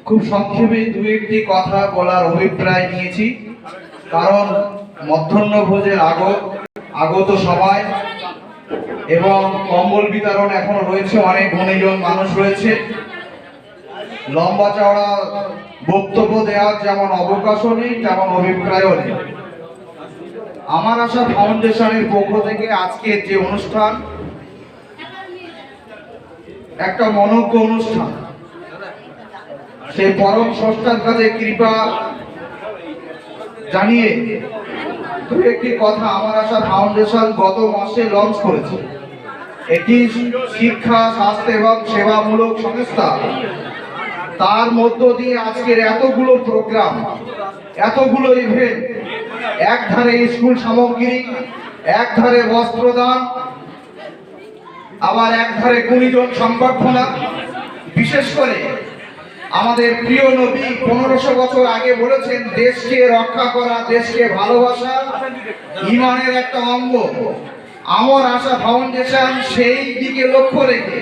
খুব সংক্ষেপে দু একটি কথা বলার অভিপ্রায় নিয়েছি, কারণ মধ্যাহ্নভোজের আগত সময় এবং কম্বল বিতরণ এখনো রয়েছে, অনেক গুণীজন মানুষ রয়েছে। লম্বা চওড়া বক্তব্য দেওয়ার যেমন অবকাশও নেই, তেমন অভিপ্রায়ও নেই। আমার আশা ফাউন্ডেশনের পক্ষ থেকে আজকের যে অনুষ্ঠান, একটা মনোজ্ঞ অনুষ্ঠান, সেই পরম স্রষ্টার কাছে কৃপা জানিয়ে দু একটি কথা। আমার আশা ফাউন্ডেশন গত মাসে লঞ্চ করেছে একটি শিক্ষা, স্বাস্থ্য এবং সেবামূলক সংস্থা। তার মধ্য দিয়ে আজকের এতগুলো প্রোগ্রাম, এতগুলো ইভেন্ট, এক ধারে স্কুল সামগ্রী, এক ধারে বস্ত্রদান, আবার এক ধারে গুণীজন সংবর্ধনা। বিশেষ করে আমাদের প্রিয় নবী 1500 বছর আগে বলেছেন, দেশকে রক্ষা করা, দেশকে ভালোবাসা ঈমানের একটা অঙ্গ। আমার আশা ফাউন্ডেশন সেই দিকে লক্ষ্য রেখে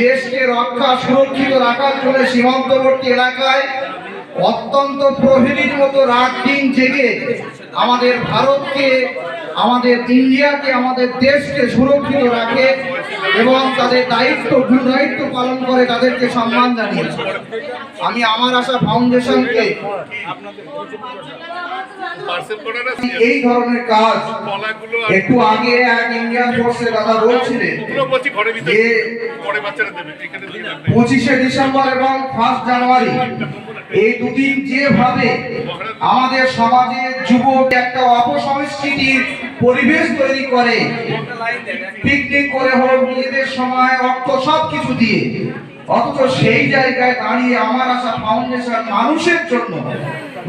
দেশকে রক্ষা, সুরক্ষিত রাখার জন্য সীমান্তবর্তী এলাকায় অত্যন্ত প্রহরীর মতো রাত দিন জেগে আমাদের ভারতকে, আমাদের ইন্ডিয়াকে, আমাদের দেশকে সুরক্ষিত রাখে এবং তাদের দায়িত্ব পালন করে, তাদেরকে সম্মান জানিয়েছে। আমি আমার আশা ফাউন্ডেশনকে এই ধরনের কাজ, একটু আগে এক ইন্ডিয়ান ফোর্সের কথা বলছিলেন যে 25শে ডিসেম্বর এবং 1 জানুয়ারি এই দুদিন যেভাবে আমাদের সমাজে যুবক একটা অপসংস্কৃতির পরিবেশ তৈরি করে, পিকনিক করে হোক, নিজেদের সময়, অর্থ সবকিছু দিয়ে, অথচ সেই জায়গায় দাঁড়িয়ে আমার আশা ফাউন্ডেশন মানুষের জন্য,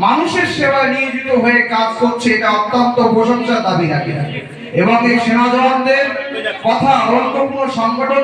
মানুষের সেবায় নিয়োজিত হয়ে কাজ করছে। এটা অত্যন্ত প্রশংসার দাবি রাখে এবং এই সেনা জওয়ানদের কথা অন্য কোনো সংগঠন